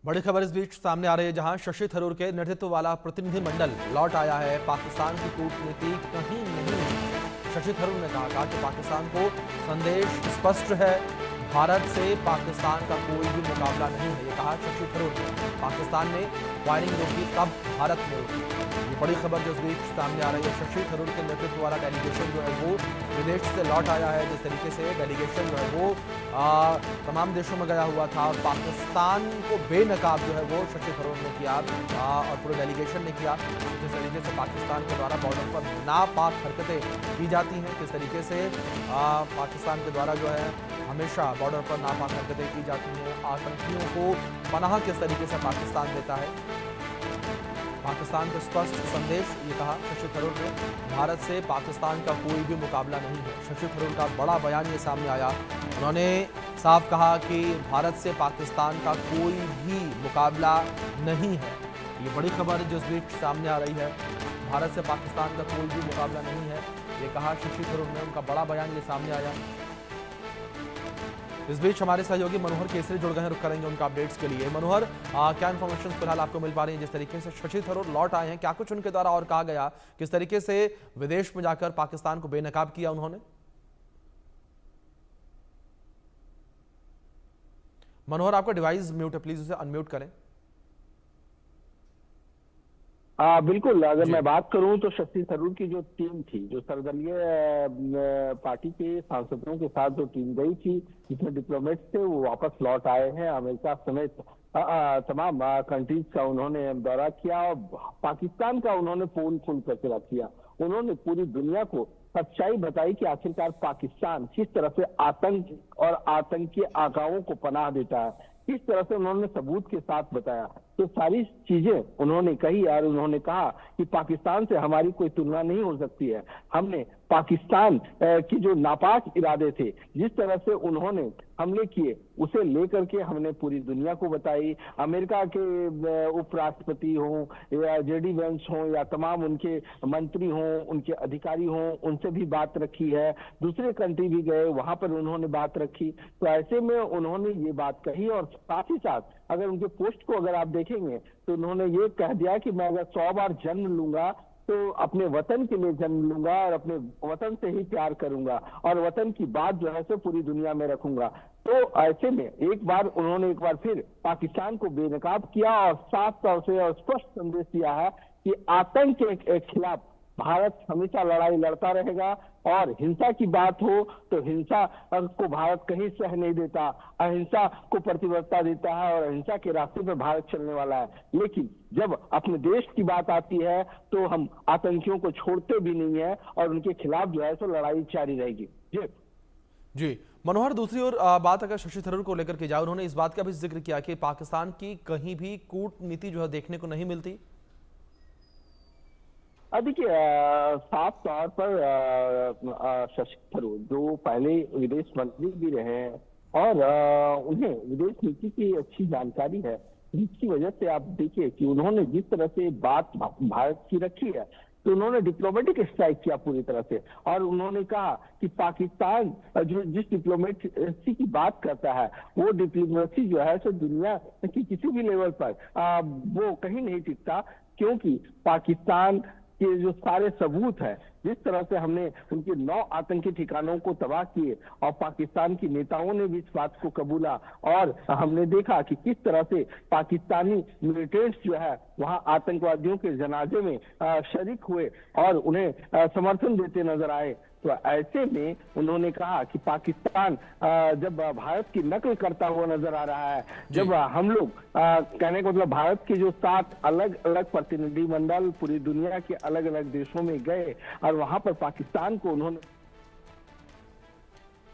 बड़ी खबर इस बीच सामने आ रही है, जहां शशि थरूर के नेतृत्व वाला प्रतिनिधिमंडल लौट आया है। पाकिस्तान की कूटनीति कहीं नहीं। शशि थरूर ने कहा कि पाकिस्तान को संदेश स्पष्ट है, भारत से पाकिस्तान का कोई भी मुकाबला नहीं है। ये कहा शशि थरूर ने। पाकिस्तान ने फायरिंग रोकी तब भारत ने रोकी। ये बड़ी खबर जो इस बीच सामने आ रही है। शशि थरूर के नेतृत्व वाला डेलीगेशन जो है वो विदेश से लौट आया है। जिस तरीके से डेलीगेशन जो है वो तमाम देशों में गया हुआ था और पाकिस्तान को बेनकाब जो है वो शशि थरूर ने किया और पूरे डेलीगेशन ने किया। जिस तरीके से पाकिस्तान के द्वारा बॉर्डर पर नापाक हरकतें की जाती हैं, किस तरीके से पाकिस्तान के द्वारा जो है हमेशा बॉर्डर पर नापाक हरकतें की जाती हैं, आतंकियों को पनाह किस तरीके से पाकिस्तान देता है। पाकिस्तान को स्पष्ट संदेश, ये कहा शशि थरूर ने। भारत से पाकिस्तान का कोई भी मुकाबला नहीं है। शशि थरूर का बड़ा बयान ये सामने आया। उन्होंने साफ कहा कि भारत से पाकिस्तान का कोई भी मुकाबला नहीं है। ये बड़ी खबर जो इस बीच सामने आ रही है। भारत से पाकिस्तान का कोई भी मुकाबला नहीं है, ये कहा शशि थरूर ने। उनका बड़ा बयान ये सामने आया। इस बीच हमारे सहयोगी मनोहर केसरी जुड़ गए हैं, रुक करेंगे उनका अपडेट्स के लिए। मनोहर, क्या इन्फॉर्मेशन फिलहाल आपको मिल पा रही है? जिस तरीके से शशि थरूर लौट आए हैं, क्या कुछ उनके द्वारा और कहा गया? किस तरीके से विदेश में जाकर पाकिस्तान को बेनकाब किया उन्होंने? मनोहर, आपका डिवाइस म्यूट है, प्लीज उसे अनम्यूट करें। बिल्कुल। अगर मैं बात करूं तो शशि थरूर की जो टीम थी, जो सर्वदलीय पार्टी के सांसदों के साथ जो टीम गई थी, जिसमें डिप्लोमेट्स थे, वो वापस लौट आए हैं। अमेरिका समेत तमाम कंट्रीज का उन्होंने दौरा किया और पाकिस्तान का उन्होंने पोल खोल करके रख दिया। उन्होंने पूरी दुनिया को सच्चाई बताई कि आखिरकार पाकिस्तान किस तरह से आतंक और आतंकी आकाओं को पनाह देता है, किस तरह से उन्होंने सबूत के साथ बताया। तो सारी चीजें उन्होंने कही और उन्होंने कहा कि पाकिस्तान से हमारी कोई तुलना नहीं हो सकती है। हमने पाकिस्तान की जो नापाक इरादे थे, जिस तरह से उन्होंने हमले किए, उसे लेकर के हमने पूरी दुनिया को बताई। अमेरिका के उपराष्ट्रपति हों या जेडी वेंस हों या तमाम उनके मंत्री हों, उनके अधिकारी हों, उनसे भी बात रखी है। दूसरे कंट्री भी गए, वहां पर उन्होंने बात रखी। तो ऐसे में उन्होंने ये बात कही और साथ ही साथ अगर उनके पोस्ट को अगर आप देखेंगे तो उन्होंने ये कह दिया कि मैं अगर 100 बार जन्म लूंगा तो अपने वतन के लिए जन्म लूंगा और अपने वतन से ही प्यार करूंगा और वतन की बात जो है सो पूरी दुनिया में रखूंगा। तो ऐसे में एक बार फिर पाकिस्तान को बेनकाब किया और साफ तौर से और स्पष्ट संदेश दिया है कि आतंक के खिलाफ भारत हमेशा लड़ाई लड़ता रहेगा और हिंसा की बात हो तो हिंसा को भारत कहीं सह नहीं देता, अहिंसा को प्रतिबद्धता देता है और अहिंसा के रास्ते पर भारत चलने वाला है। लेकिन जब अपने देश की बात आती है तो हम आतंकियों को छोड़ते भी नहीं है और उनके खिलाफ जो है सो लड़ाई जारी रहेगी। जी मनोहर, दूसरी ओर बात अगर शशि थरूर को लेकर के जाए, उन्होंने इस बात का भी जिक्र किया कि पाकिस्तान की कहीं भी कूटनीति जो है देखने को नहीं मिलती। देखिए, साफ तौर पर शशि थरूर जो पहले विदेश मंत्री भी रहे हैं और उन्हें विदेश नीति की अच्छी जानकारी है, जिसकी वजह से आप देखिए कि उन्होंने जिस तरह से बात भारत की रखी है, तो उन्होंने डिप्लोमेटिक स्ट्राइक किया पूरी तरह से और उन्होंने कहा कि पाकिस्तान जो जिस डिप्लोमेसी की बात करता है, वो डिप्लोमेसी जो है सो दुनिया की किसी भी लेवल पर वो कहीं नहीं टिकता, क्योंकि पाकिस्तान के जो सारे सबूत है, जिस तरह से हमने उनके 9 आतंकी ठिकानों को तबाह किए और पाकिस्तान की नेताओं ने भी इस बात को कबूला और हमने देखा कि किस तरह से पाकिस्तानी मिलिटेंट्स जो है वहां आतंकवादियों के जनाजे में शरीक हुए और उन्हें समर्थन देते नजर आए। तो ऐसे में उन्होंने कहा कि पाकिस्तान जब भारत की नकल करता हुआ नजर आ रहा है, जब हम लोग कहने का मतलब भारत के जो 7 अलग अलग प्रतिनिधिमंडल पूरी दुनिया के अलग अलग देशों में गए और वहां पर पाकिस्तान को उन्होंने